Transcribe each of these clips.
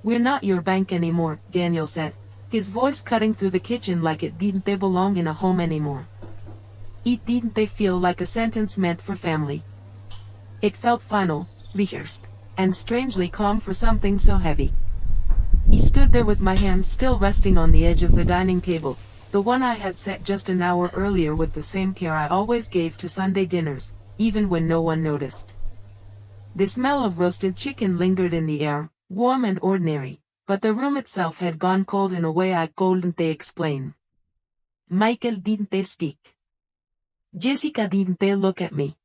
"We're not your bank anymore," Daniel said, his voice cutting through the kitchen like it didn't they belong in a home anymore. It didn't they feel like a sentence meant for family. It felt final, rehearsed, and strangely calm for something so heavy. He stood there with my hands still resting on the edge of the dining table, the one I had set just an hour earlier with the same care I always gave to Sunday dinners, even when no one noticed. The smell of roasted chicken lingered in the air, warm and ordinary, but the room itself had gone cold in a way I couldn't explain. Michael didn't speak. Jessica didn't look at me.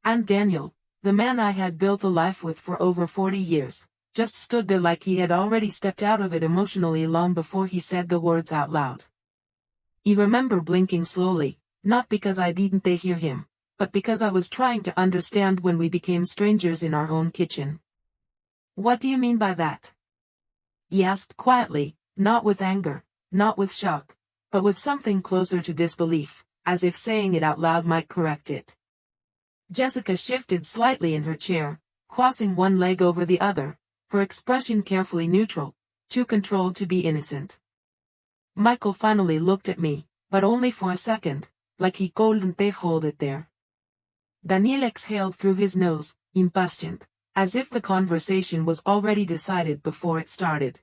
And Daniel, the man I had built a life with for over 40 years, just stood there like he had already stepped out of it emotionally long before he said the words out loud. I remember blinking slowly, not because I didn't hear him, but because I was trying to understand when we became strangers in our own kitchen. "What do you mean by that?" he asked quietly, not with anger, not with shock, but with something closer to disbelief, as if saying it out loud might correct it. Jessica shifted slightly in her chair, crossing one leg over the other, her expression carefully neutral, too controlled to be innocent. Michael finally looked at me, but only for a second, like he couldn't hold it there. Daniel exhaled through his nose, impatient, as if the conversation was already decided before it started.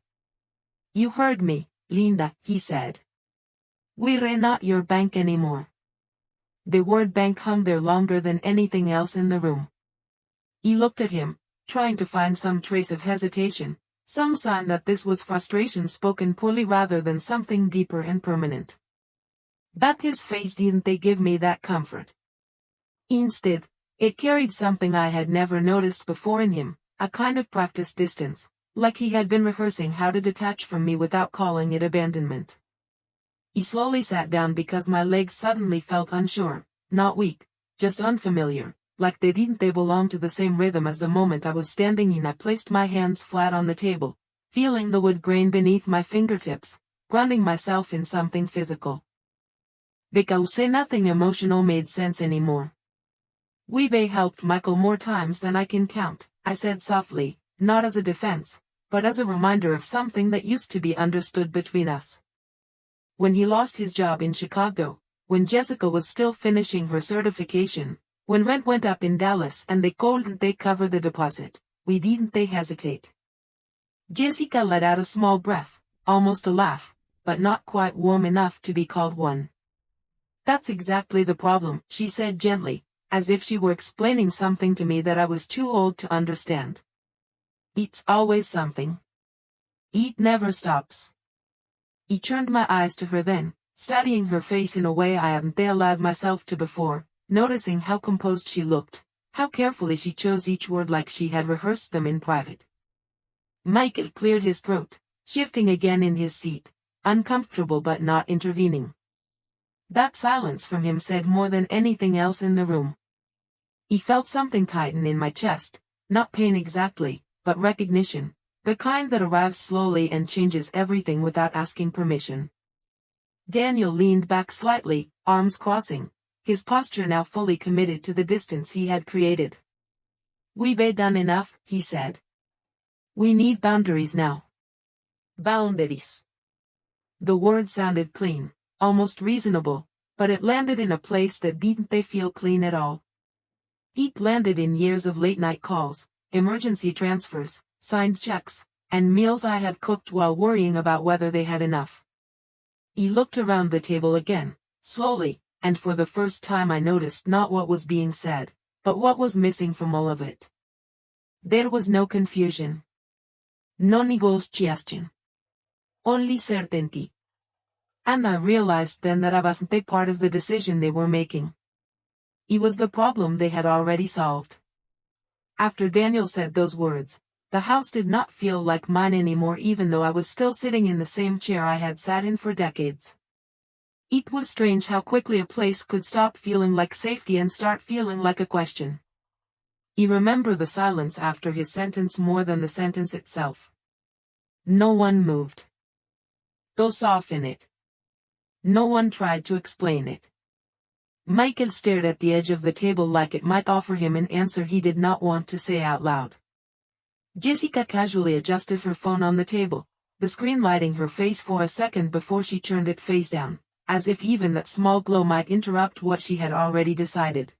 "You heard me, Linda," he said. "We're not your bank anymore." The word bank hung there longer than anything else in the room. He looked at him, trying to find some trace of hesitation, some sign that this was frustration spoken poorly rather than something deeper and permanent. But his face didn't give me that comfort. Instead, it carried something I had never noticed before in him, a kind of practiced distance, like he had been rehearsing how to detach from me without calling it abandonment. He slowly sat down because my legs suddenly felt unsure, not weak, just unfamiliar, like they didn't belong to the same rhythm as the moment I was standing in. I placed my hands flat on the table, feeling the wood grain beneath my fingertips, grounding myself in something physical. Because nothing emotional made sense anymore. "We've helped Michael more times than I can count," I said softly, not as a defense, but as a reminder of something that used to be understood between us. When he lost his job in Chicago, when Jessica was still finishing her certification, when rent went up in Dallas and they couldn't cover the deposit, we didn't hesitate. Jessica let out a small breath, almost a laugh, but not quite warm enough to be called one. "That's exactly the problem," she said gently, as if she were explaining something to me that I was too old to understand. "It's always something. It never stops." He turned my eyes to her then, studying her face in a way I hadn't allowed myself to before, noticing how composed she looked, how carefully she chose each word like she had rehearsed them in private. Michael cleared his throat, shifting again in his seat, uncomfortable but not intervening. That silence from him said more than anything else in the room. He felt something tighten in my chest, not pain exactly, but recognition, the kind that arrives slowly and changes everything without asking permission. Daniel leaned back slightly, arms crossing, his posture now fully committed to the distance he had created. "We've done enough," he said. "We need boundaries now." Boundaries. The word sounded clean, almost reasonable, but it landed in a place that didn't feel clean at all. It landed in years of late-night calls, emergency transfers, signed checks, and meals I had cooked while worrying about whether they had enough. He looked around the table again, slowly, and for the first time I noticed not what was being said, but what was missing from all of it. There was no confusion. No negotiation. Only certainty. And I realized then that I wasn't part of the decision they were making. It was the problem they had already solved. After Daniel said those words, the house did not feel like mine anymore, even though I was still sitting in the same chair I had sat in for decades. It was strange how quickly a place could stop feeling like safety and start feeling like a question. I remember the silence after his sentence more than the sentence itself. No one moved. To soften it. No one tried to explain it. Michael stared at the edge of the table like it might offer him an answer he did not want to say out loud. Jessica casually adjusted her phone on the table, the screen lighting her face for a second before she turned it face down, as if even that small glow might interrupt what she had already decided.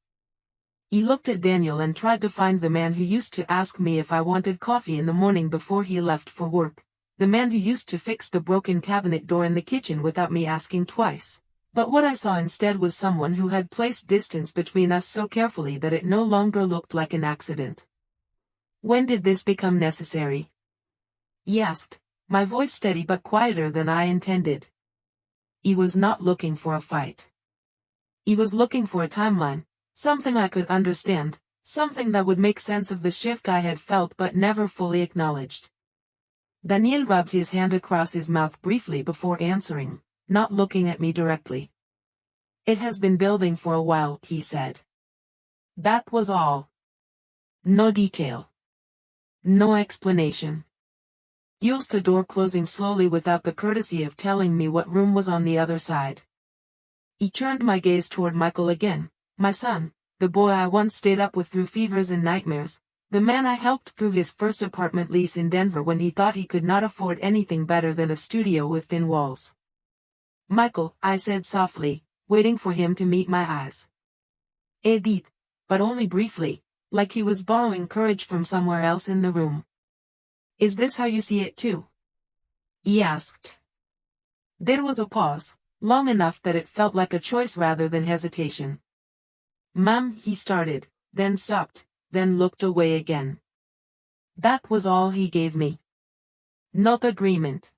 He looked at Daniel and tried to find the man who used to ask me if I wanted coffee in the morning before he left for work, the man who used to fix the broken cabinet door in the kitchen without me asking twice. But what I saw instead was someone who had placed distance between us so carefully that it no longer looked like an accident. When did this become necessary? He asked, my voice steady but quieter than I intended. He was not looking for a fight. He was looking for a timeline. Something I could understand, something that would make sense of the shift I had felt but never fully acknowledged. Daniel rubbed his hand across his mouth briefly before answering, not looking at me directly. It has been building for a while, he said. That was all. No detail. No explanation. Used the door closing slowly without the courtesy of telling me what room was on the other side. He turned my gaze toward Michael again. My son, the boy I once stayed up with through fevers and nightmares, the man I helped through his first apartment lease in Denver when he thought he could not afford anything better than a studio with thin walls. Michael, I said softly, waiting for him to meet my eyes. Edith, but only briefly, like he was borrowing courage from somewhere else in the room. Is this how you see it too? He asked. There was a pause, long enough that it felt like a choice rather than hesitation. Mom, he started, then stopped, then looked away again. That was all he gave me. Not agreement.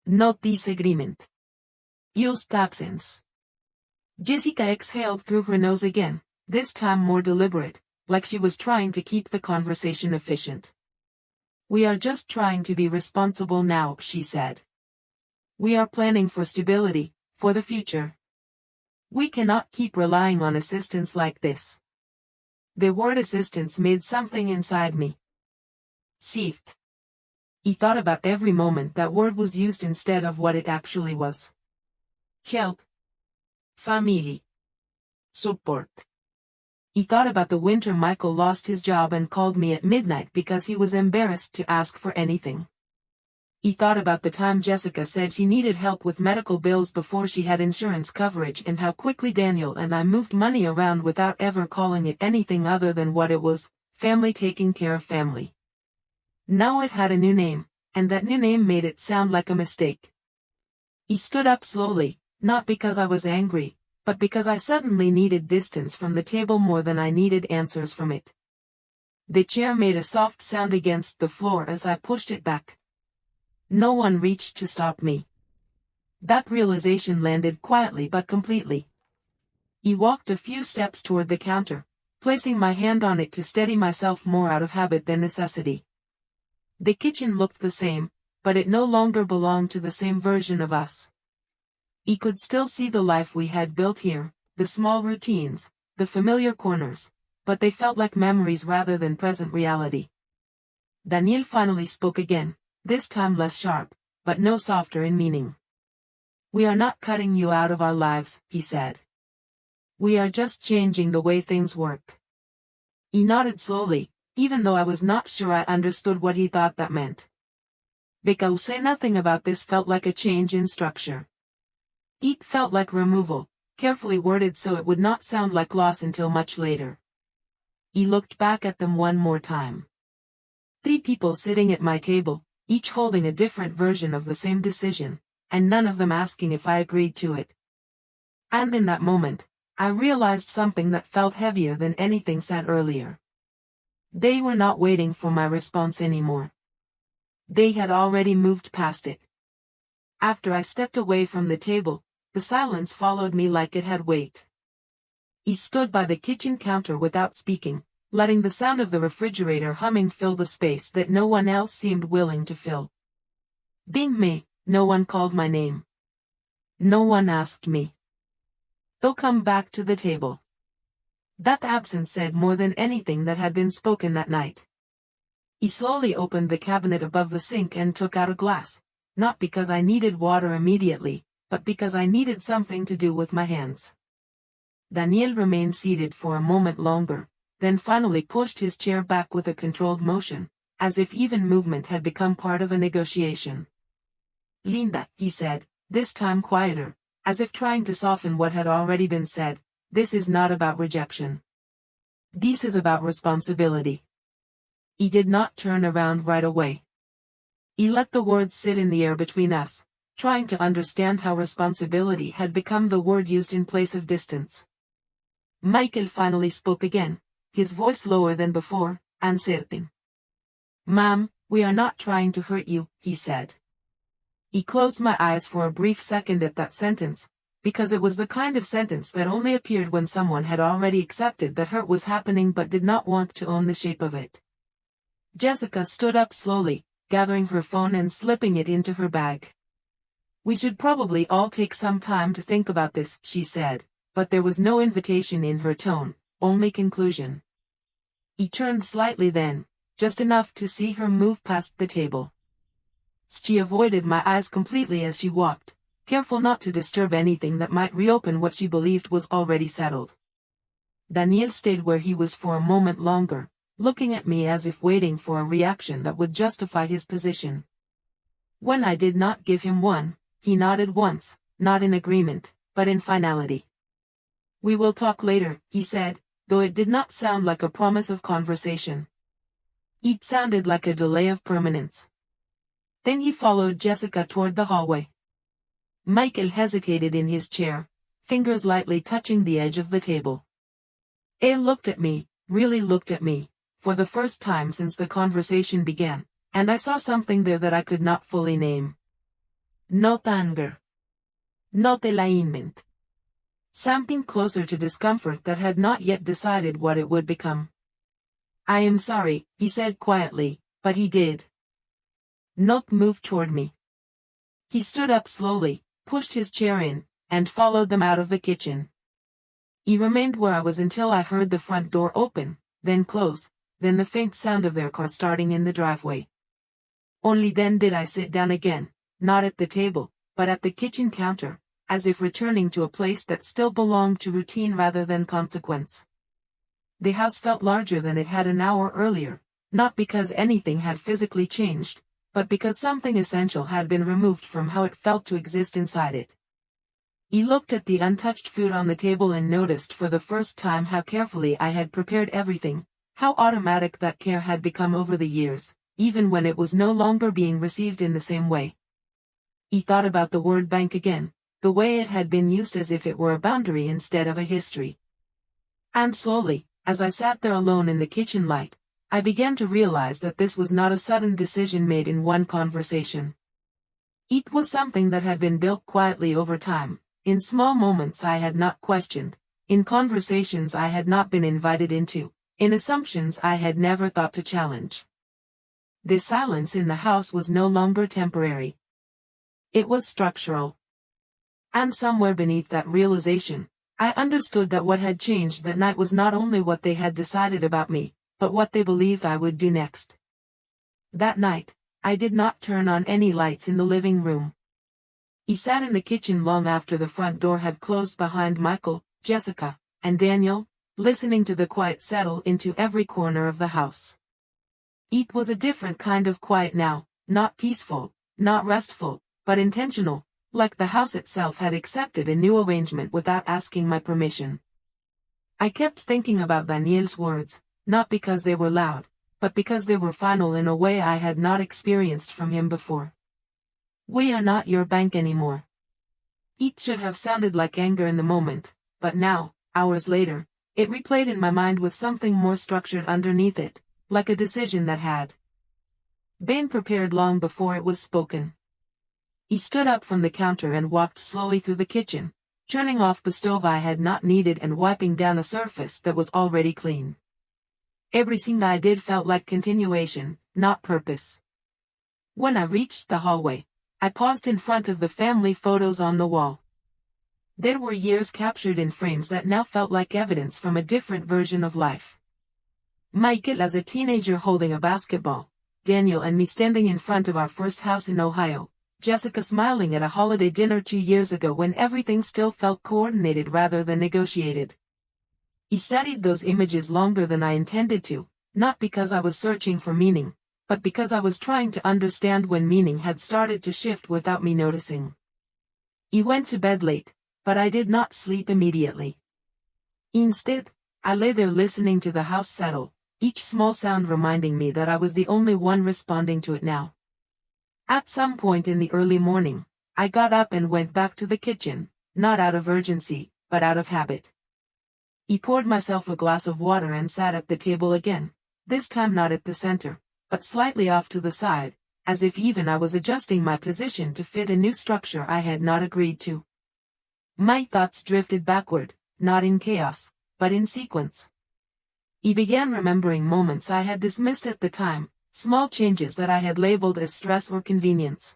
Not disagreement. Just absence. Jessica exhaled through her nose again, this time more deliberate, like she was trying to keep the conversation efficient. We are just trying to be responsible now, she said. We are planning for stability, for the future. We cannot keep relying on assistance like this. The word assistance made something inside me seethed. He thought about every moment that word was used instead of what it actually was. Help. Famyly. Support. He thought about the winter Michael lost his job and called me at midnight because he was embarrassed to ask for anything. He thought about the time Jessica said she needed help with medical bills before she had insurance coverage and how quickly Daniel and I moved money around without ever calling it anything other than what it was, family taking care of family. Now it had a new name, and that new name made it sound like a mistake. He stood up slowly, not because I was angry, but because I suddenly needed distance from the table more than I needed answers from it. The chair made a soft sound against the floor as I pushed it back. No one reached to stop me. That realization landed quietly but completely. He walked a few steps toward the counter, placing my hand on it to steady myself more out of habit than necessity. The kitchen looked the same, but it no longer belonged to the same version of us. He could still see the life we had built here, the small routines, the familiar corners, but they felt like memories rather than present reality. Daniel finally spoke again, this time less sharp, but no softer in meaning. We are not cutting you out of our lives, he said. We are just changing the way things work. He nodded slowly, even though I was not sure I understood what he thought that meant. Because say nothing about this felt like a change in structure. It felt like removal, carefully worded so it would not sound like loss until much later. He looked back at them one more time. 3 people sitting at my table, each holding a different version of the same decision, and none of them asking if I agreed to it. And in that moment, I realized something that felt heavier than anything said earlier. They were not waiting for my response anymore. They had already moved past it. After I stepped away from the table, the silence followed me like it had weight. He stood by the kitchen counter without speaking, letting the sound of the refrigerator humming fill the space that no one else seemed willing to fill. Being me, no one called my name. No one asked me. They'll come back to the table. That absence said more than anything that had been spoken that night. He slowly opened the cabinet above the sink and took out a glass, not because I needed water immediately, but because I needed something to do with my hands. Daniel remained seated for a moment longer, then finally pushed his chair back with a controlled motion, as if even movement had become part of a negotiation. Linda, he said, this time quieter, as if trying to soften what had already been said, this is not about rejection. This is about responsibility. He did not turn around right away. He let the words sit in the air between us, trying to understand how responsibility had become the word used in place of distance. Michael finally spoke again, his voice lower than before, uncertain. Ma'am, we are not trying to hurt you, he said. He closed my eyes for a brief second at that sentence, because it was the kind of sentence that only appeared when someone had already accepted that hurt was happening but did not want to own the shape of it. Jessica stood up slowly, gathering her phone and slipping it into her bag. We should probably all take some time to think about this, she said, but there was no invitation in her tone, only conclusion. He turned slightly then, just enough to see her move past the table. She avoided my eyes completely as she walked, careful not to disturb anything that might reopen what she believed was already settled. Daniel stayed where he was for a moment longer, looking at me as if waiting for a reaction that would justify his position. When I did not give him one, he nodded once, not in agreement, but in finality. We will talk later, he said, though it did not sound like a promise of conversation. It sounded like a delay of permanence. Then he followed Jessica toward the hallway. Michael hesitated in his chair, fingers lightly touching the edge of the table. He looked at me, really looked at me, for the first time since the conversation began, and I saw something there that I could not fully name. Not anger. Not alignment. Something closer to discomfort that had not yet decided what it would become. I am sorry, he said quietly, but he did not move toward me. He stood up slowly, pushed his chair in, and followed them out of the kitchen. He remained where I was until I heard the front door open, then close, then the faint sound of their car starting in the driveway. Only then did I sit down again, not at the table, but at the kitchen counter, as if returning to a place that still belonged to routine rather than consequence. The house felt larger than it had an hour earlier, not because anything had physically changed, but because something essential had been removed from how it felt to exist inside it. He looked at the untouched food on the table and noticed for the first time how carefully I had prepared everything, how automatic that care had become over the years, even when it was no longer being received in the same way. He thought about the word bank again, the way it had been used as if it were a boundary instead of a history. And slowly, as I sat there alone in the kitchen light, I began to realize that this was not a sudden decision made in one conversation. It was something that had been built quietly over time, in small moments I had not questioned, in conversations I had not been invited into, in assumptions I had never thought to challenge. The silence in the house was no longer temporary. It was structural. And somewhere beneath that realization, I understood that what had changed that night was not only what they had decided about me, but what they believed I would do next. That night, I did not turn on any lights in the living room. He sat in the kitchen long after the front door had closed behind Michael, Jessica, and Daniel, listening to the quiet settle into every corner of the house. It was a different kind of quiet now, not peaceful, not restful, but intentional, like the house itself had accepted a new arrangement without asking my permission. I kept thinking about Daniel's words, not because they were loud, but because they were final in a way I had not experienced from him before. We are not your bank anymore. It should have sounded like anger in the moment, but now, hours later, it replayed in my mind with something more structured underneath it, like a decision that had been prepared long before it was spoken. He stood up from the counter and walked slowly through the kitchen, turning off the stove I had not needed and wiping down a surface that was already clean. Everything I did felt like continuation, not purpose. When I reached the hallway, I paused in front of the family photos on the wall. There were years captured in frames that now felt like evidence from a different version of life. Michael as a teenager holding a basketball, Daniel and me standing in front of our first house in Ohio, Jessica smiling at a holiday dinner 2 years ago when everything still felt coordinated rather than negotiated. He studied those images longer than I intended to, not because I was searching for meaning, but because I was trying to understand when meaning had started to shift without me noticing. I went to bed late, but I did not sleep immediately. Instead, I lay there listening to the house settle, each small sound reminding me that I was the only one responding to it now. At some point in the early morning, I got up and went back to the kitchen, not out of urgency, but out of habit. I poured myself a glass of water and sat at the table again, this time not at the center, but slightly off to the side, as if even I was adjusting my position to fit a new structure I had not agreed to. My thoughts drifted backward, not in chaos, but in sequence. I began remembering moments I had dismissed at the time, small changes that I had labeled as stress or convenience.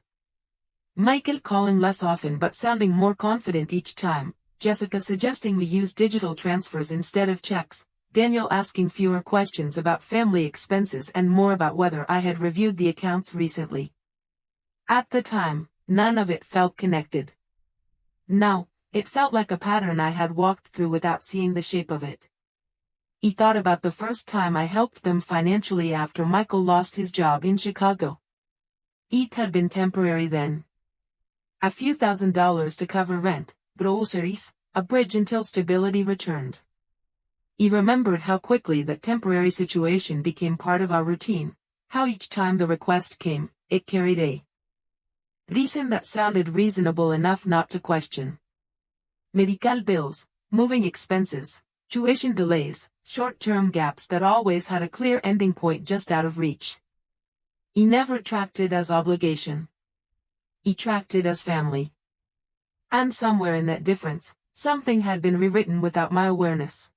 Michael calling less often but sounding more confident each time, Jessica suggesting we use digital transfers instead of checks, Daniel asking fewer questions about family expenses and more about whether I had reviewed the accounts recently. At the time, none of it felt connected. Now, it felt like a pattern I had walked through without seeing the shape of it. I thought about the first time I helped them financially after Michael lost his job in Chicago. It had been temporary then. A few $1,000s to cover rent, groceries, a bridge until stability returned. I remembered how quickly that temporary situation became part of our routine, how each time the request came, it carried a reason that sounded reasonable enough not to question. Medical bills, moving expenses, tuition delays, short-term gaps that always had a clear ending point just out of reach. I never tracked it as obligation. I tracked it as family. And somewhere in that difference, something had been rewritten without my awareness.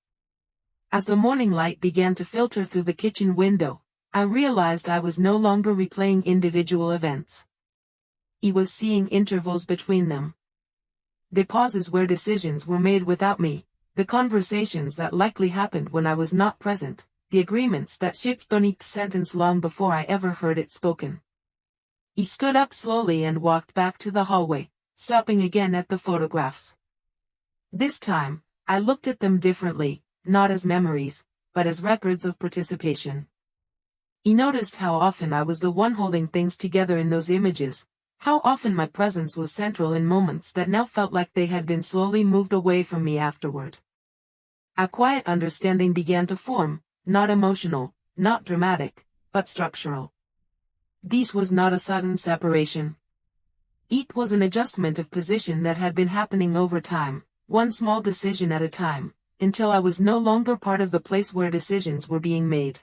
As the morning light began to filter through the kitchen window, I realized I was no longer replaying individual events. I was seeing intervals between them. The pauses where decisions were made without me, the conversations that likely happened when I was not present, the agreements that shaped Tonique's sentence long before I ever heard it spoken. I stood up slowly and walked back to the hallway, stopping again at the photographs. This time, I looked at them differently, not as memories, but as records of participation. I noticed how often I was the one holding things together in those images, how often my presence was central in moments that now felt like they had been slowly moved away from me afterward. A quiet understanding began to form, not emotional, not dramatic, but structural. This was not a sudden separation. It was an adjustment of position that had been happening over time, one small decision at a time, until I was no longer part of the place where decisions were being made.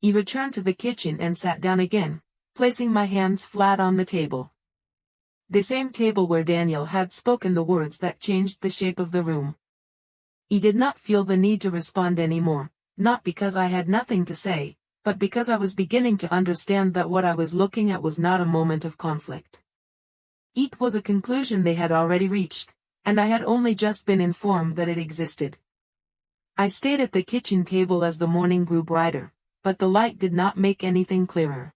I returned to the kitchen and sat down again, placing my hands flat on the table. The same table where Daniel had spoken the words that changed the shape of the room. I did not feel the need to respond anymore, not because I had nothing to say, but because I was beginning to understand that what I was looking at was not a moment of conflict. It was a conclusion they had already reached, and I had only just been informed that it existed. I stayed at the kitchen table as the morning grew brighter, but the light did not make anything clearer.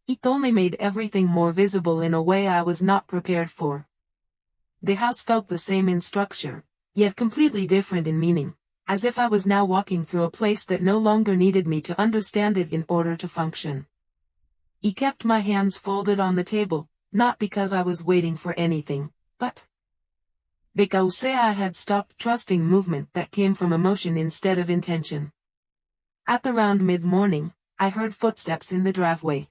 It only made everything more visible in a way I was not prepared for. The house felt the same in structure, yet completely different in meaning, as if I was now walking through a place that no longer needed me to understand it in order to function. I kept my hands folded on the table, not because I was waiting for anything, but because I had stopped trusting movement that came from emotion instead of intention. At around mid-morning, I heard footsteps in the driveway.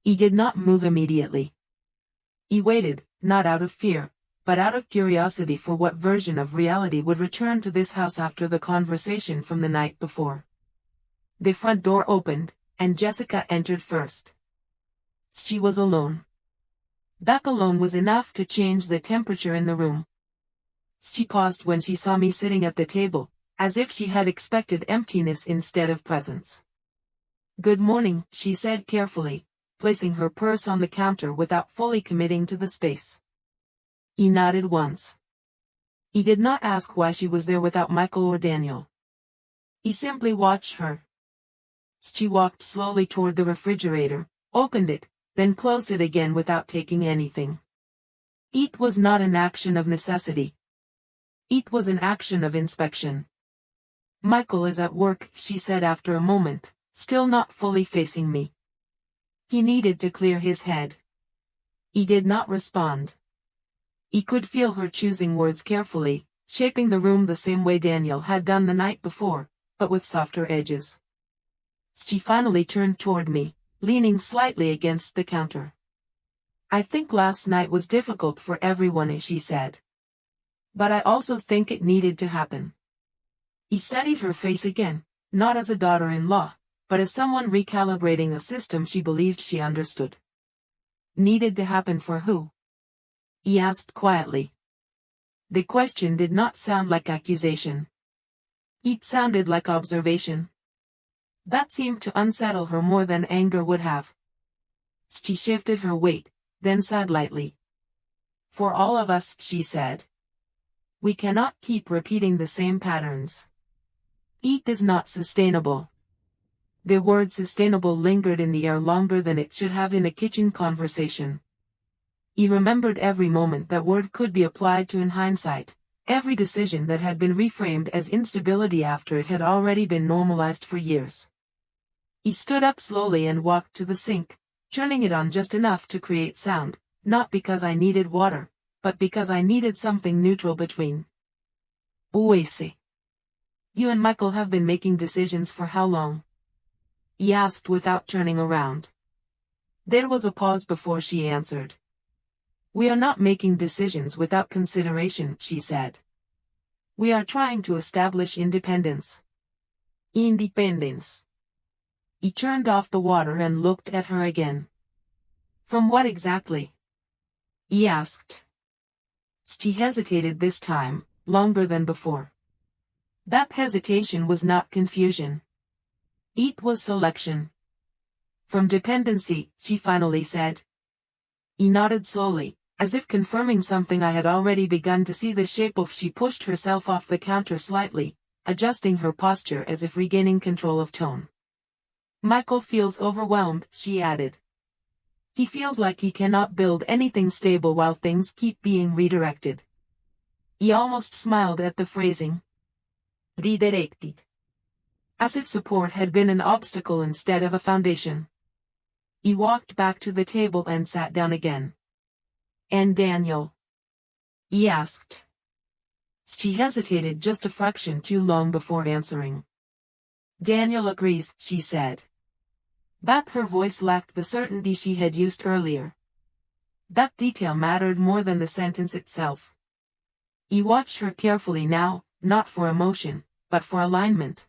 I did not move immediately. I waited, not out of fear, but out of curiosity for what version of reality would return to this house after the conversation from the night before. The front door opened, and Jessica entered first. She was alone. That alone was enough to change the temperature in the room. She paused when she saw me sitting at the table, as if she had expected emptiness instead of presence. "Good morning," she said carefully, placing her purse on the counter without fully committing to the space. He nodded once. He did not ask why she was there without Michael or Daniel. He simply watched her. She walked slowly toward the refrigerator, opened it, then closed it again without taking anything. It was not an action of necessity. It was an action of inspection. "Michael is at work," she said after a moment, still not fully facing me. He needed to clear his head. He did not respond. He could feel her choosing words carefully, shaping the room the same way Daniel had done the night before, but with softer edges. She finally turned toward me, leaning slightly against the counter. I think last night was difficult for everyone, she said. But I also think it needed to happen. He studied her face again, not as a daughter-in-law, but as someone recalibrating a system she believed she understood. Needed to happen for who? He asked quietly. The question did not sound like accusation. It sounded like observation. That seemed to unsettle her more than anger would have. She shifted her weight, then sighed lightly. For all of us, she said. We cannot keep repeating the same patterns. It is not sustainable. The word sustainable lingered in the air longer than it should have in a kitchen conversation. He remembered every moment that word could be applied to in hindsight, every decision that had been reframed as instability after it had already been normalized for years. He stood up slowly and walked to the sink, turning it on just enough to create sound, not because I needed water, but because I needed something neutral between. Oasis. You and Michael have been making decisions for how long? He asked without turning around. There was a pause before she answered. We are not making decisions without consideration, she said. We are trying to establish independence. Independence. He turned off the water and looked at her again. From what exactly? He asked. She hesitated this time, longer than before. That hesitation was not confusion. It was selection. From dependency, she finally said. He nodded slowly, as if confirming something I had already begun to see the shape of. She pushed herself off the counter slightly, adjusting her posture as if regaining control of tone. Michael feels overwhelmed, she added. He feels like he cannot build anything stable while things keep being redirected. He almost smiled at the phrasing. Redirected. As if support had been an obstacle instead of a foundation. He walked back to the table and sat down again. And Daniel? He asked. She hesitated just a fraction too long before answering. Daniel agrees, she said. But her voice lacked the certainty she had used earlier. That detail mattered more than the sentence itself. He watched her carefully now, not for emotion, but for alignment.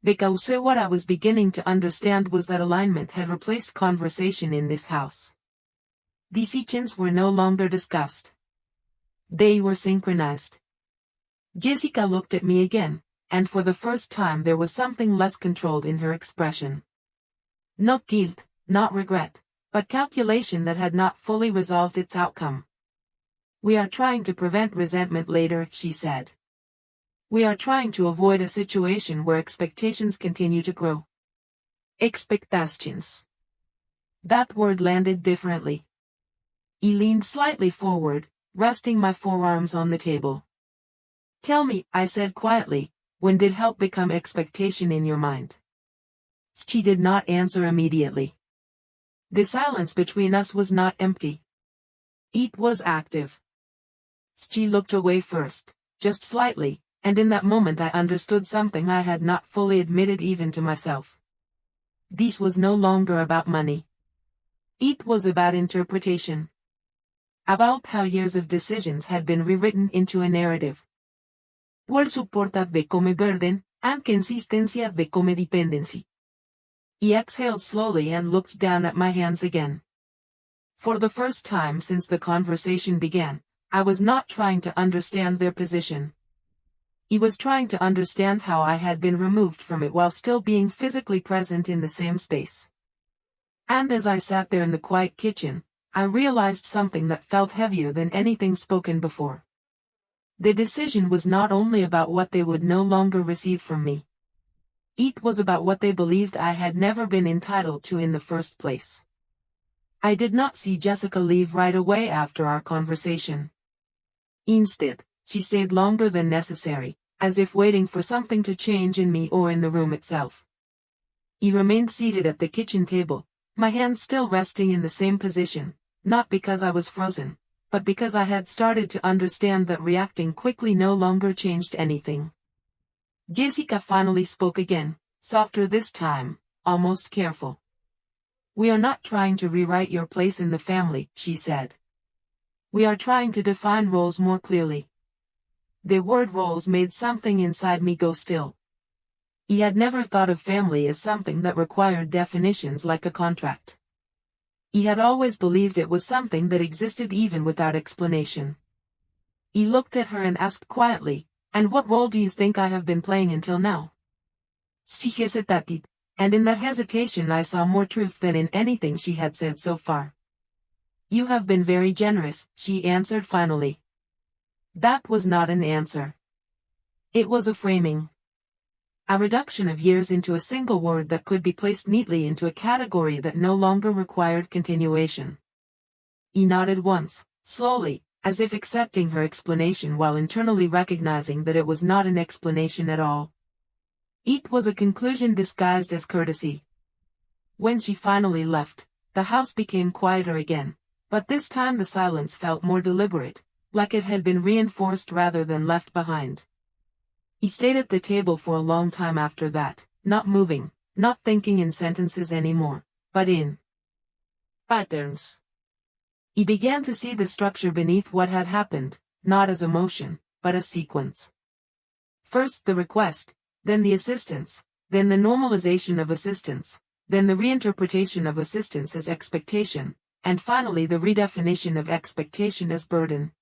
Because what I was beginning to understand was that alignment had replaced conversation in this house. Decisions were no longer discussed. They were synchronized. Jessica looked at me again, and for the first time there was something less controlled in her expression. Not guilt, not regret, but calculation that had not fully resolved its outcome. We are trying to prevent resentment later, she said. We are trying to avoid a situation where expectations continue to grow. Expectations. That word landed differently. He leaned slightly forward, resting my forearms on the table. Tell me, I said quietly, when did help become expectation in your mind? She did not answer immediately. The silence between us was not empty. It was active. She looked away first, just slightly, and in that moment I understood something I had not fully admitted even to myself. This was no longer about money. It was about interpretation. About how years of decisions had been rewritten into a narrative. Vuol supportarvi come burden, anche insistenziarvi come dependency. He exhaled slowly and looked down at my hands again. For the first time since the conversation began, I was not trying to understand their position. He was trying to understand how I had been removed from it while still being physically present in the same space. And as I sat there in the quiet kitchen, I realized something that felt heavier than anything spoken before. The decision was not only about what they would no longer receive from me. It was about what they believed I had never been entitled to in the first place. I did not see Jessica leave right away after our conversation. Instead, she stayed longer than necessary, as if waiting for something to change in me or in the room itself. He remained seated at the kitchen table, my hands still resting in the same position, not because I was frozen, but because I had started to understand that reacting quickly no longer changed anything. Jessica finally spoke again, softer this time, almost careful. "We are not trying to rewrite your place in the family," she said. "We are trying to define roles more clearly." The word roles made something inside me go still. He had never thought of family as something that required definitions like a contract. He had always believed it was something that existed even without explanation. He looked at her and asked quietly, "And what role do you think I have been playing until now?" She hesitated, and in that hesitation I saw more truth than in anything she had said so far. "You have been very generous," she answered finally. That was not an answer. It was a framing. A reduction of years into a single word that could be placed neatly into a category that no longer required continuation. He nodded once, slowly, as if accepting her explanation while internally recognizing that it was not an explanation at all. It was a conclusion disguised as courtesy. When she finally left, the house became quieter again, but this time the silence felt more deliberate, like it had been reinforced rather than left behind. He stayed at the table for a long time after that, not moving, not thinking in sentences anymore, but in patterns. He began to see the structure beneath what had happened, not as emotion, but as sequence. First the request, then the assistance, then the normalization of assistance, then the reinterpretation of assistance as expectation, and finally the redefinition of expectation as burden.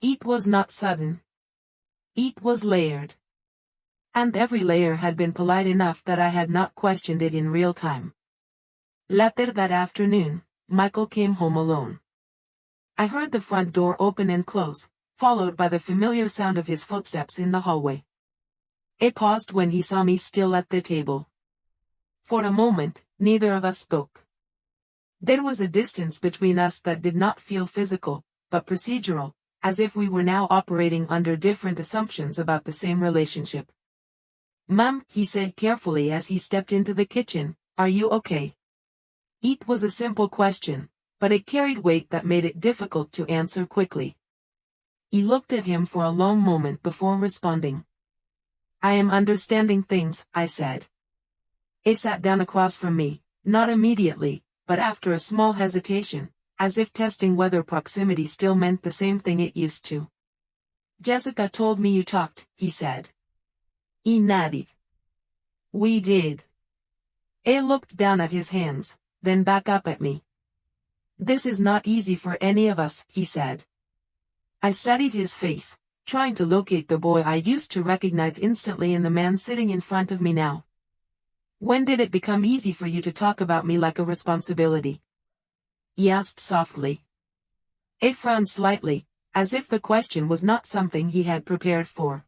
It was not sudden. It was layered. And every layer had been polite enough that I had not questioned it in real time. Later that afternoon, Michael came home alone. I heard the front door open and close, followed by the familiar sound of his footsteps in the hallway. He paused when he saw me still at the table. For a moment, neither of us spoke. There was a distance between us that did not feel physical, but procedural, as if we were now operating under different assumptions about the same relationship. "Mom," he said carefully as he stepped into the kitchen, "are you okay?" It was a simple question, but it carried weight that made it difficult to answer quickly. He looked at him for a long moment before responding. "I am understanding things," I said. He sat down across from me, not immediately, but after a small hesitation, as if testing whether proximity still meant the same thing it used to. "Jessica told me you talked," he said. He nodded. "We did." He looked down at his hands, then back up at me. "This is not easy for any of us," he said. I studied his face, trying to locate the boy I used to recognize instantly in the man sitting in front of me now. "When did it become easy for you to talk about me like a responsibility?" he asked softly. He frowned slightly, as if the question was not something he had prepared for.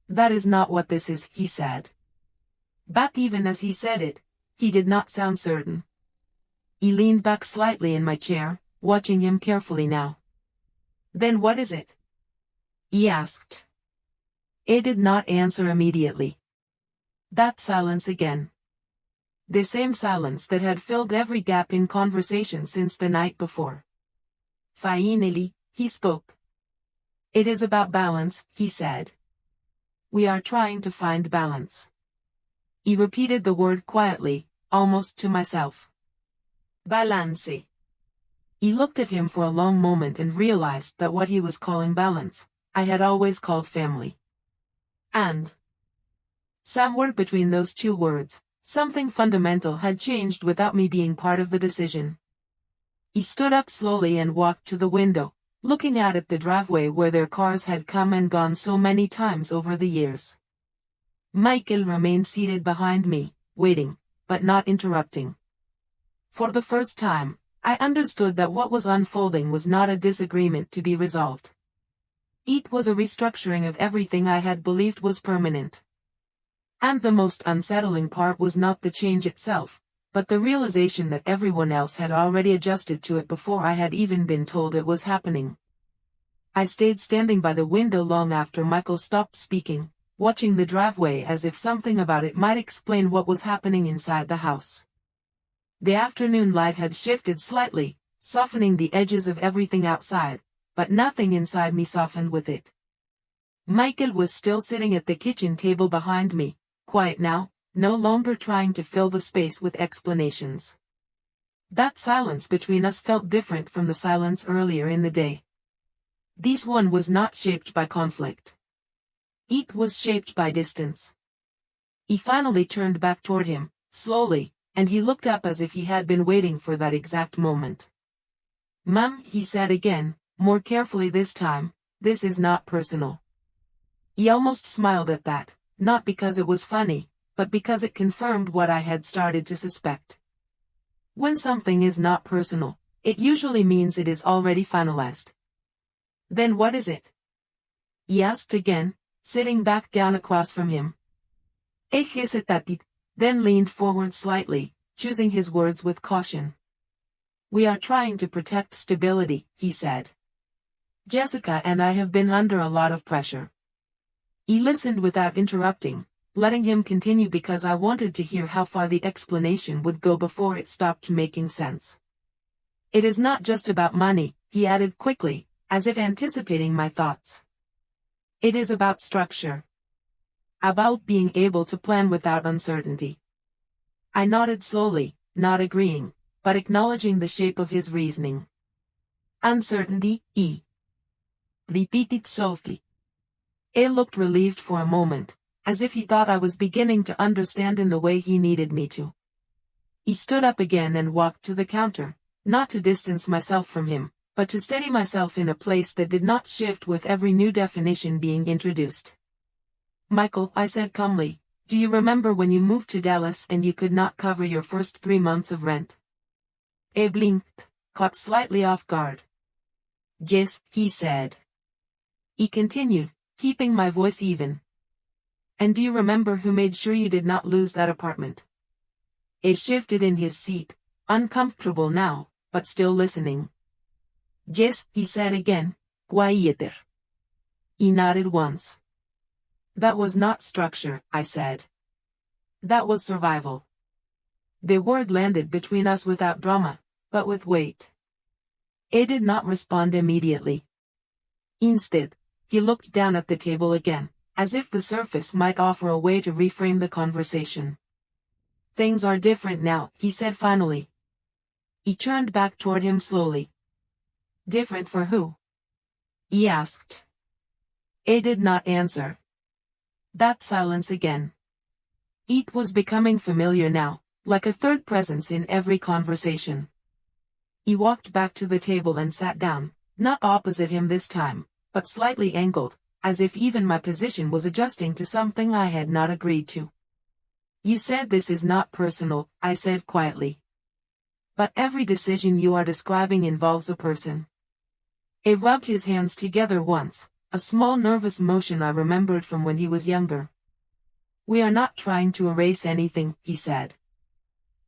"That is not what this is," he said. But even as he said it, he did not sound certain. He leaned back slightly in my chair, watching him carefully now. "Then what is it?" he asked. He did not answer immediately. That silence again. The same silence that had filled every gap in conversation since the night before. Finally, he spoke. "It is about balance," he said. "We are trying to find balance." He repeated the word quietly, almost to myself. Balance. He looked at him for a long moment and realized that what he was calling balance, I had always called family. And somewhere between those two words, something fundamental had changed without me being part of the decision. He stood up slowly and walked to the window, looking out at the driveway where their cars had come and gone so many times over the years. Michael remained seated behind me, waiting, but not interrupting. For the first time, I understood that what was unfolding was not a disagreement to be resolved. It was a restructuring of everything I had believed was permanent. And the most unsettling part was not the change itself, but the realization that everyone else had already adjusted to it before I had even been told it was happening. I stayed standing by the window long after Michael stopped speaking, watching the driveway as if something about it might explain what was happening inside the house. The afternoon light had shifted slightly, softening the edges of everything outside, but nothing inside me softened with it. Michael was still sitting at the kitchen table behind me, quiet now, no longer trying to fill the space with explanations. That silence between us felt different from the silence earlier in the day. This one was not shaped by conflict. It was shaped by distance. He finally turned back toward him, slowly, and he looked up as if he had been waiting for that exact moment. "Mum," he said again, more carefully this time, "this is not personal." He almost smiled at that, not because it was funny, but because it confirmed what I had started to suspect. When something is not personal, it usually means it is already finalized. "Then what is it?" he asked again, sitting back down across from him. Hesitated, then leaned forward slightly, choosing his words with caution. "We are trying to protect stability," he said. "Jessica and I have been under a lot of pressure." He listened without interrupting, letting him continue because I wanted to hear how far the explanation would go before it stopped making sense. "It is not just about money," he added quickly, as if anticipating my thoughts. "It is about structure. About being able to plan without uncertainty." I nodded slowly, not agreeing, but acknowledging the shape of his reasoning. "Uncertainty, repeated softly. He looked relieved for a moment, as if he thought I was beginning to understand in the way he needed me to. He stood up again and walked to the counter, not to distance myself from him, but to steady myself in a place that did not shift with every new definition being introduced. "Michael," I said calmly, "do you remember when you moved to Dallas and you could not cover your first 3 months of rent?" He blinked, caught slightly off guard. "Yes," he said. He continued, keeping my voice even. "And do you remember who made sure you did not lose that apartment?" He shifted in his seat, uncomfortable now, but still listening. "Yes," he said again, quieter. He nodded once. "That was not structure," I said. "That was survival." The word landed between us without drama, but with weight. He did not respond immediately. Instead, he looked down at the table again, as if the surface might offer a way to reframe the conversation. "Things are different now," he said finally. He turned back toward him slowly. "Different for who?" he asked. He did not answer. That silence again. It was becoming familiar now, like a third presence in every conversation. He walked back to the table and sat down, not opposite him this time, but slightly angled, as if even my position was adjusting to something I had not agreed to. "You said this is not personal," I said quietly. "But every decision you are describing involves a person." He rubbed his hands together once, a small nervous motion I remembered from when he was younger. "We are not trying to erase anything," he said.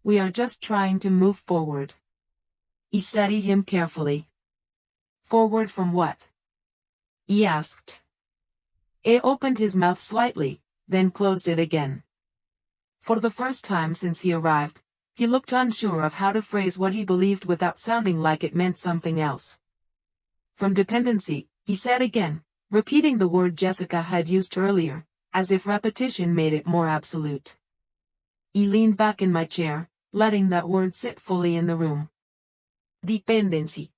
"We are just trying to move forward." He studied him carefully. "Forward from what?" he asked. He opened his mouth slightly, then closed it again. For the first time since he arrived, he looked unsure of how to phrase what he believed without sounding like it meant something else. "From dependency," he said again, repeating the word Jessica had used earlier, as if repetition made it more absolute. He leaned back in my chair, letting that word sit fully in the room. Dependency.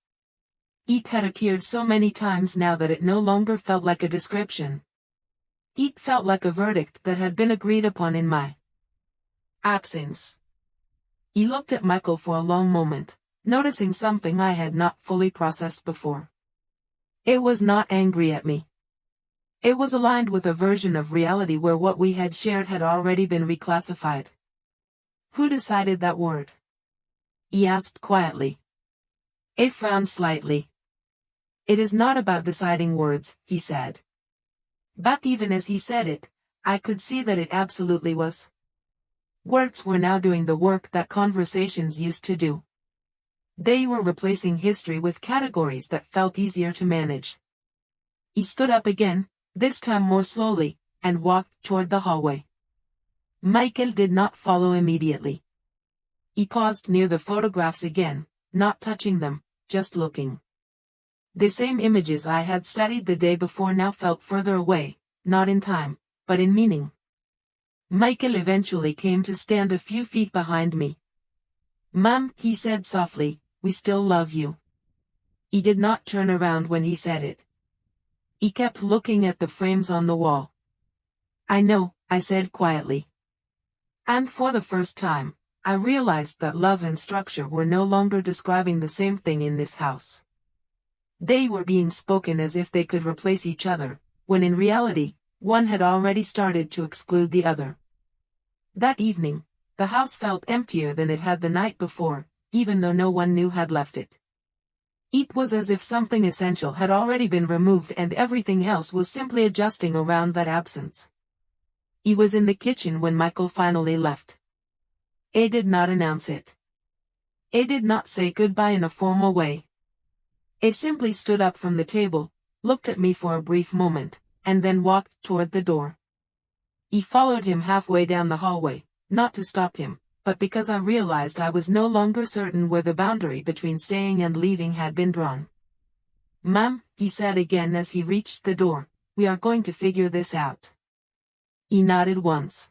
It had appeared so many times now that it no longer felt like a description. It felt like a verdict that had been agreed upon in my absence. He looked at Michael for a long moment, noticing something I had not fully processed before. It was not angry at me. It was aligned with a version of reality where what we had shared had already been reclassified. "Who decided that word?" he asked quietly. He frowned slightly. "It is not about deciding words," he said. But even as he said it, I could see that it absolutely was. Words were now doing the work that conversations used to do. They were replacing history with categories that felt easier to manage. He stood up again, this time more slowly, and walked toward the hallway. Michael did not follow immediately. He paused near the photographs again, not touching them, just looking. The same images I had studied the day before now felt further away, not in time, but in meaning. Michael eventually came to stand a few feet behind me. "Mom," he said softly, "we still love you." He did not turn around when he said it. He kept looking at the frames on the wall. "I know," I said quietly. And for the first time, I realized that love and structure were no longer describing the same thing in this house. They were being spoken as if they could replace each other, when in reality, one had already started to exclude the other. That evening, the house felt emptier than it had the night before, even though no one new had left it. It was as if something essential had already been removed and everything else was simply adjusting around that absence. He was in the kitchen when Michael finally left. He did not announce it. He did not say goodbye in a formal way. He simply stood up from the table, looked at me for a brief moment, and then walked toward the door. He followed him halfway down the hallway, not to stop him, but because I realized I was no longer certain where the boundary between staying and leaving had been drawn. "Mom," he said again as he reached the door, "we are going to figure this out." He nodded once.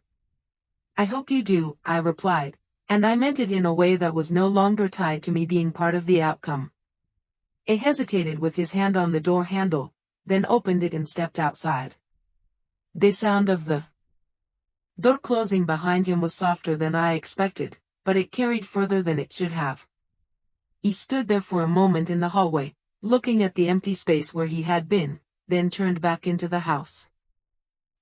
"I hope you do," I replied, and I meant it in a way that was no longer tied to me being part of the outcome. He hesitated with his hand on the door handle, then opened it and stepped outside. The sound of the door closing behind him was softer than I expected, but it carried further than it should have. He stood there for a moment in the hallway, looking at the empty space where he had been, then turned back into the house.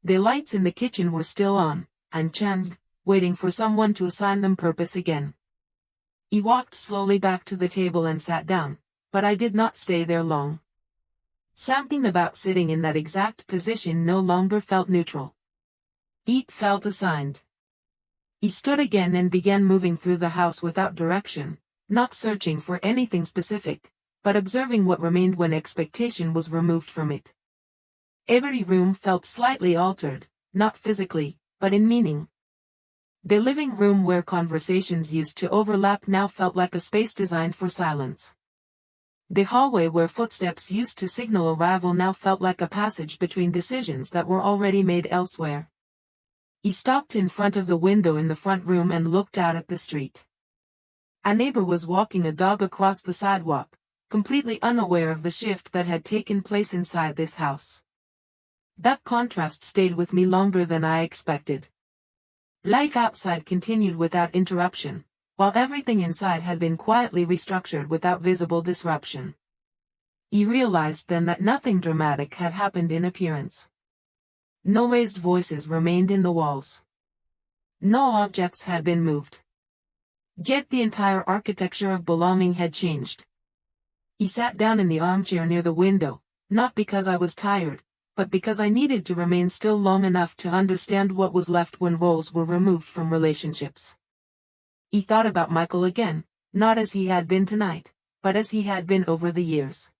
The lights in the kitchen were still on, unchanged, waiting for someone to assign them purpose again. He walked slowly back to the table and sat down, but I did not stay there long. Something about sitting in that exact position no longer felt neutral. It felt assigned. He stood again and began moving through the house without direction, not searching for anything specific, but observing what remained when expectation was removed from it. Every room felt slightly altered, not physically, but in meaning. The living room where conversations used to overlap now felt like a space designed for silence. The hallway where footsteps used to signal arrival now felt like a passage between decisions that were already made elsewhere. He stopped in front of the window in the front room and looked out at the street. A neighbor was walking a dog across the sidewalk, completely unaware of the shift that had taken place inside this house. That contrast stayed with me longer than I expected. Life outside continued without interruption, while everything inside had been quietly restructured without visible disruption. He realized then that nothing dramatic had happened in appearance. No raised voices remained in the walls. No objects had been moved. Yet the entire architecture of belonging had changed. He sat down in the armchair near the window, not because I was tired, but because I needed to remain still long enough to understand what was left when roles were removed from relationships. He thought about Michael again, not as he had been tonight, but as he had been over the years.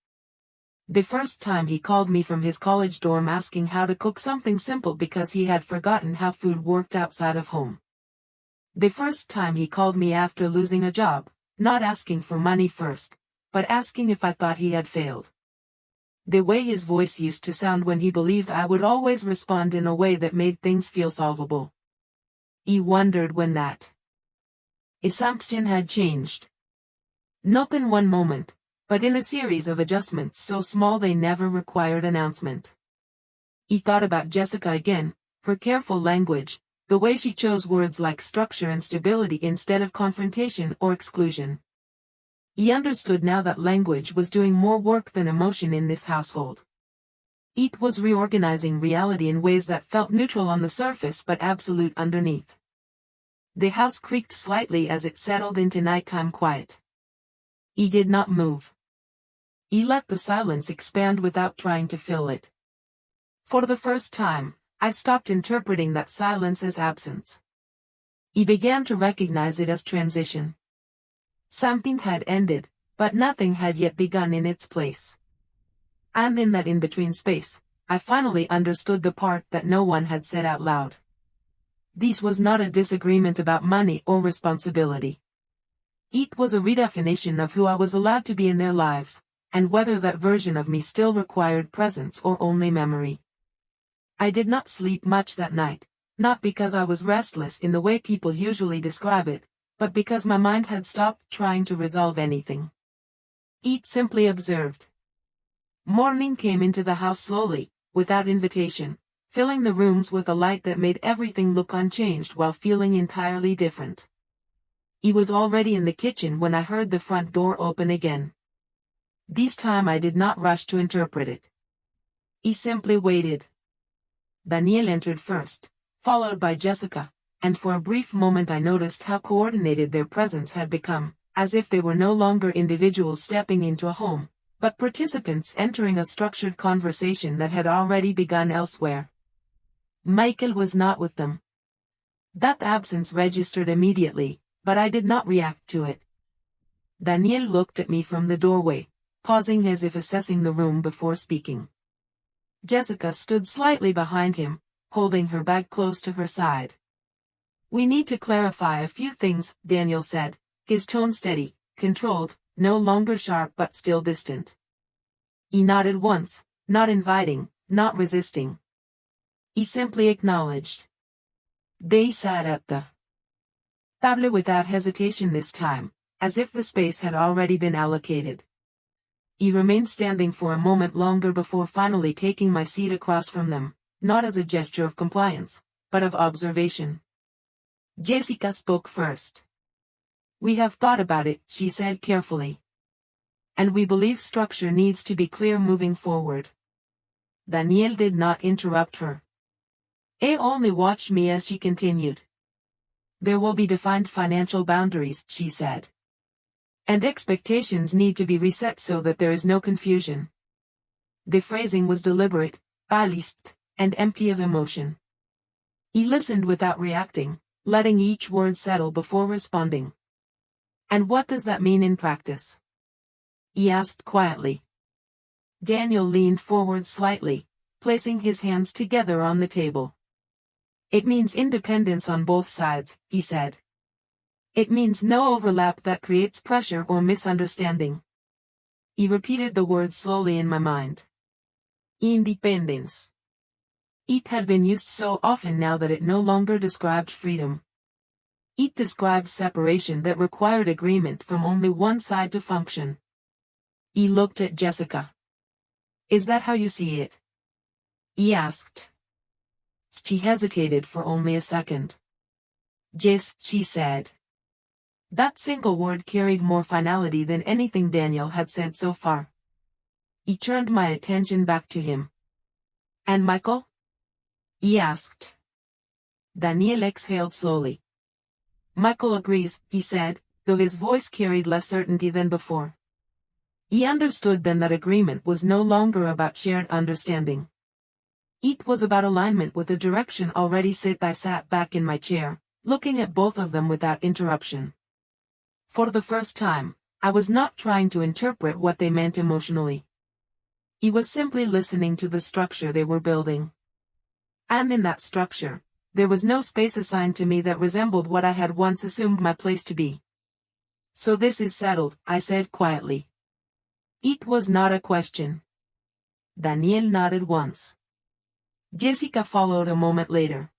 The first time he called me from his college dorm asking how to cook something simple because he had forgotten how food worked outside of home. The first time he called me after losing a job, not asking for money first, but asking if I thought he had failed. The way his voice used to sound when he believed I would always respond in a way that made things feel solvable. He wondered when that assumption had changed. Not in one moment, but in a series of adjustments so small they never required announcement. He thought about Jessica again, her careful language, the way she chose words like structure and stability instead of confrontation or exclusion. He understood now that language was doing more work than emotion in this household. It was reorganizing reality in ways that felt neutral on the surface but absolute underneath. The house creaked slightly as it settled into nighttime quiet. He did not move. He let the silence expand without trying to fill it. For the first time, I stopped interpreting that silence as absence. He began to recognize it as transition. Something had ended, but nothing had yet begun in its place. And in that in-between space, I finally understood the part that no one had said out loud. This was not a disagreement about money or responsibility. It was a redefinition of who I was allowed to be in their lives, and whether that version of me still required presence or only memory. I did not sleep much that night, not because I was restless in the way people usually describe it, but because my mind had stopped trying to resolve anything. It simply observed. Morning came into the house slowly, without invitation, filling the rooms with a light that made everything look unchanged while feeling entirely different. He was already in the kitchen when I heard the front door open again. This time I did not rush to interpret it. He simply waited. Daniel entered first, followed by Jessica, and for a brief moment I noticed how coordinated their presence had become, as if they were no longer individuals stepping into a home, but participants entering a structured conversation that had already begun elsewhere. Michael was not with them. That absence registered immediately, but I did not react to it. Daniel looked at me from the doorway, pausing as if assessing the room before speaking. Jessica stood slightly behind him, holding her bag close to her side. "We need to clarify a few things," Daniel said, his tone steady, controlled, no longer sharp but still distant. He nodded once, not inviting, not resisting. He simply acknowledged. They sat at the table without hesitation this time, as if the space had already been allocated. He remained standing for a moment longer before finally taking my seat across from them, not as a gesture of compliance, but of observation. Jessica spoke first. "We have thought about it," she said carefully. "And we believe structure needs to be clear moving forward." Daniel did not interrupt her. He only watched me as she continued. "There will be defined financial boundaries," she said. "And expectations need to be reset so that there is no confusion." The phrasing was deliberate, balanced, and empty of emotion. He listened without reacting, letting each word settle before responding. "And what does that mean in practice?" he asked quietly. Daniel leaned forward slightly, placing his hands together on the table. "It means independence on both sides," he said. "It means no overlap that creates pressure or misunderstanding." He repeated the word slowly in my mind. Independence. It had been used so often now that it no longer described freedom. It described separation that required agreement from only one side to function. He looked at Jessica. "Is that how you see it?" he asked. She hesitated for only a second. "Yes," she said. That single word carried more finality than anything Daniel had said so far. He turned my attention back to him. "And Michael?" he asked. Daniel exhaled slowly. "Michael agrees," he said, though his voice carried less certainty than before. He understood then that agreement was no longer about shared understanding. It was about alignment with a direction already set. I sat back in my chair, looking at both of them without interruption. For the first time, I was not trying to interpret what they meant emotionally. He was simply listening to the structure they were building. And in that structure, there was no space assigned to me that resembled what I had once assumed my place to be. "So this is settled," I said quietly. It was not a question. Daniel nodded once. Jessica followed a moment later.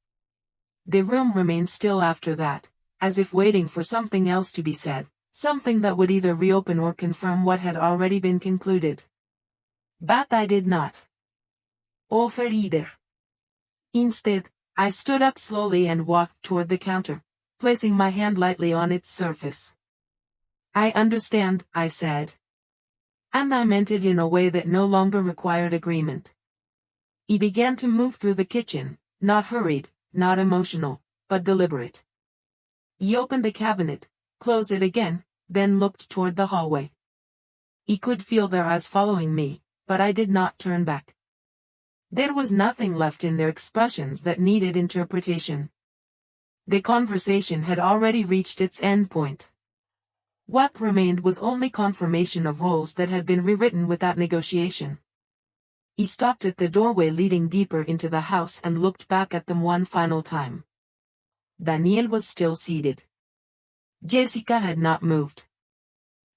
The room remained still after that, as if waiting for something else to be said, something that would either reopen or confirm what had already been concluded. But I did not offer either. Instead, I stood up slowly and walked toward the counter, placing my hand lightly on its surface. "I understand," I said. And I meant it in a way that no longer required agreement. He began to move through the kitchen, not hurried, not emotional, but deliberate. He opened the cabinet, closed it again, then looked toward the hallway. He could feel their eyes following me, but I did not turn back. There was nothing left in their expressions that needed interpretation. The conversation had already reached its end point. What remained was only confirmation of roles that had been rewritten without negotiation. He stopped at the doorway leading deeper into the house and looked back at them one final time. Daniel was still seated. Jessica had not moved.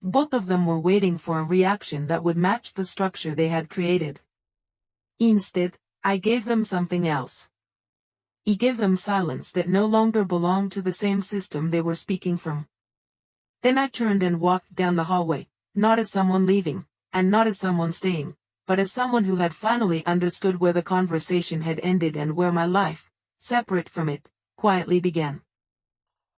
Both of them were waiting for a reaction that would match the structure they had created. Instead, I gave them something else. I gave them silence that no longer belonged to the same system they were speaking from. Then I turned and walked down the hallway, not as someone leaving, and not as someone staying, but as someone who had finally understood where the conversation had ended and where my life, separate from it, quietly began.